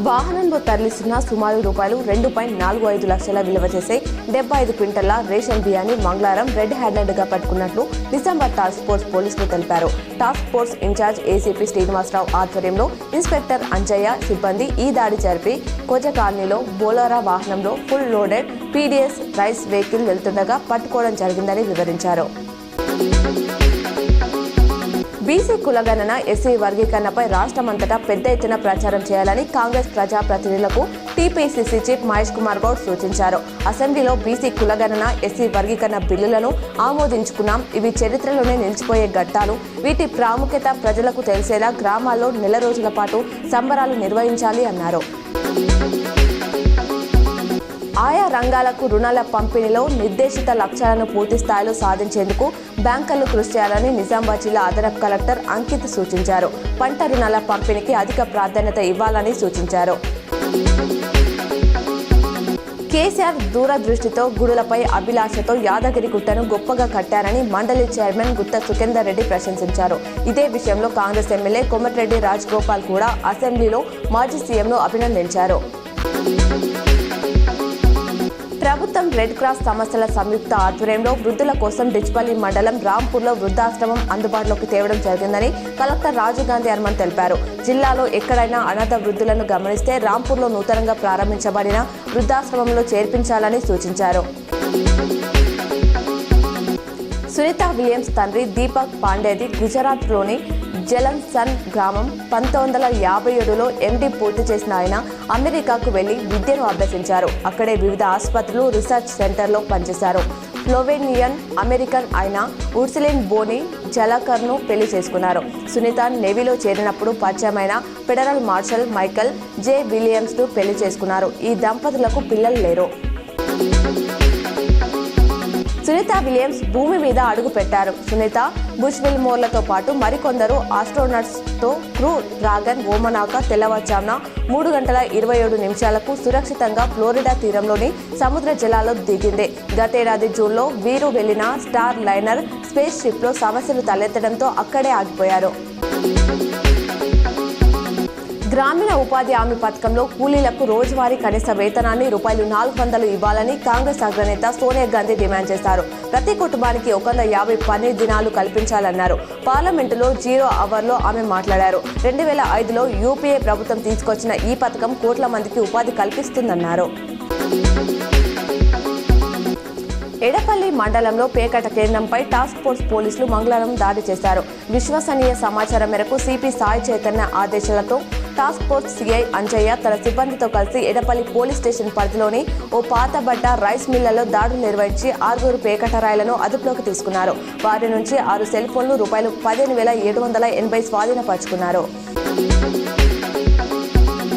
వాహనంలో తరలిస్తున్న సుమారు రూపాయలు 2.45 లక్షల విలువ చేసే 75 క్వింటళ్ల రేషన్ బియ్యాన్ని మంగళవారం రెడ్ హ్యాండెడ్గా పట్టుకున్నట్లు నిజామాబాద్ టాస్క్ ఫోర్స్ పోలీసులు తెలిపారు. Task force incharge ACP Srinivasarao ఆధ్వర్యంలో ఇన్స్పెక్టర్ అంజయ్య సిబ్బంది ఈ దాడి జరిపి కోజ కాలనీలో బోలోరా వాహనంలో full loaded PDS rice vehicle వెళ్తుండగా పట్టుకోవడం జరిగిందని వివరించారు. బీసీ కులగణన ఎస్సీ వర్గీకరణపై రాష్ట్రమంతటా పెద్ద ఎత్తున ప్రచారం చేయాలని కాంగ్రెస్ ప్రజాప్రతినిధులకు టీపీసీసీ చీఫ్ మహేష్ కుమార్ గౌడ్ సూచించారు. అసెంబ్లీలో బీసీ కులగణన ఎస్సీ వర్గీకరణ బిల్లులను ఆమోదించుకున్నాం. ఇవి చరిత్రలోనే నిలిచిపోయే ఘట్టాలు. వీటి ప్రాముఖ్యత ప్రజలకు తెలిసేలా గ్రామాల్లో నెల రోజుల పాటు సంబరాలు నిర్వహించాలి అన్నారు. ఆయా రంగాలకు రుణాల పంపిణీలో నిర్దేశిత లక్ష్యాలను పూర్తి స్థాయిలో సాధించేందుకు బ్యాంకర్లు కృషి చేయాలని నిజామాబాద్ జిల్లా అదనపు కలెక్టర్ అంకిత్ సూచించారు. పంట రుణాల పంపిణీకి అధిక ప్రాధాన్యత ఇవ్వాలని సూచించారు. కేసీఆర్ దూరదృష్టితో గుడులపై అభిలాషతో యాదగిరిగుట్టను గొప్పగా కట్టారని మండలి చైర్మన్ గుత్త సుఖేందర్ రెడ్డి ప్రశంసించారు. ఇదే విషయంలో కాంగ్రెస్ ఎమ్మెల్యే కోమటిరెడ్డి రాజగోపాల్ కూడా అసెంబ్లీలో మాజీ సీఎంను అభినందించారు. ప్రభుత్వం రెడ్ క్రాస్ సంస్థల సంయుక్త ఆధ్వర్యంలో వృద్ధుల కోసం డిచ్పల్లి మండలం రాంపూర్లో వృద్ధాశ్రమం అందుబాటులోకి తేవడం జరిగిందని కలెక్టర్ రాజీవ్ గాంధీ హనుమంత్ తెలిపారు. జిల్లాలో ఎక్కడైనా అనాథ వృద్ధులను గమనిస్తే రాంపూర్లో నూతనంగా ప్రారంభించబడిన వృద్ధాశ్రమంలో చేర్పించాలని సూచించారు. సునీత విలియమ్స్ తండ్రి దీపక్ పాండేది గుజరాత్లోని జలన్సన్ గ్రామం 1957లో ఎండీ పూర్తి చేసిన ఆయన అమెరికాకు వెళ్లి విద్యను అభ్యసించారు. అక్కడే వివిధ ఆసుపత్రులు రీసెర్చ్ సెంటర్లో పనిచేశారు. స్లోవేనియన్ అమెరికన్ అయిన ఉర్సులిన్ బోని జలకర్ను పెళ్లి చేసుకున్నారు. సునీత నేవీలో చేరినప్పుడు పరిచయమైన ఫెడరల్ మార్షల్ మైకల్ జే విలియమ్స్ను పెళ్లి చేసుకున్నారు. ఈ దంపతులకు పిల్లలు లేరు. సునీత విలియమ్స్ భూమి మీద అడుగు పెట్టారు. సునీత బుష్విల్మోర్లతో పాటు మరికొందరు ఆస్ట్రోనట్స్తో క్రూ డ్రాగన్ ఓమనాక తెల్లవారుజామున 3:27 సురక్షితంగా ఫ్లోరిడా తీరంలోని సముద్ర జలాల్లో దిగింది. గతేడాది జూన్లో వీరు వెళ్లిన స్టార్ లైనర్ స్పేస్ షిప్లో సమస్యలు తలెత్తడంతో అక్కడే ఆగిపోయారు. గ్రామీణ ఉపాధి హామీ పథకంలో కూలీలకు రోజువారీ కనీస వేతనాన్ని ₹400 ఇవ్వాలని కాంగ్రెస్ అగ్రనేత సోనియా గాంధీ డిమాండ్ చేశారు. ప్రతి కుటుంబానికి 150 పని దినాలు కల్పించాలన్నారు. పార్లమెంటులో 0 అవర్లో ఆమె మాట్లాడారు. 2005లో యూపీఏ ప్రభుత్వం తీసుకొచ్చిన ఈ పథకం కోట్ల మందికి ఉపాధి కల్పిస్తుందన్నారు. ఎడపల్లి మండలంలో పేకట కేంద్రంపై టాస్క్ ఫోర్స్ పోలీసులు మంగళవారం దాడి చేశారు. విశ్వసనీయ సమాచారం మేరకు సిపి సాయి చైతన్య ఆదేశాలతో టాస్క్ ఫోర్స్ సిఐ అంజయ్య తన సిబ్బందితో కలిసి ఎడపల్లి పోలీస్ స్టేషన్ పరిధిలోని ఓ పాతబడ్డ రైస్ మిల్లలో దాడులు నిర్వహించి 6 పేకట రాయలను అదుపులోకి తీసుకున్నారు. వారి నుంచి 6 సెల్ ఫోన్లు ₹15,780 స్వాధీనపరుచుకున్నారు.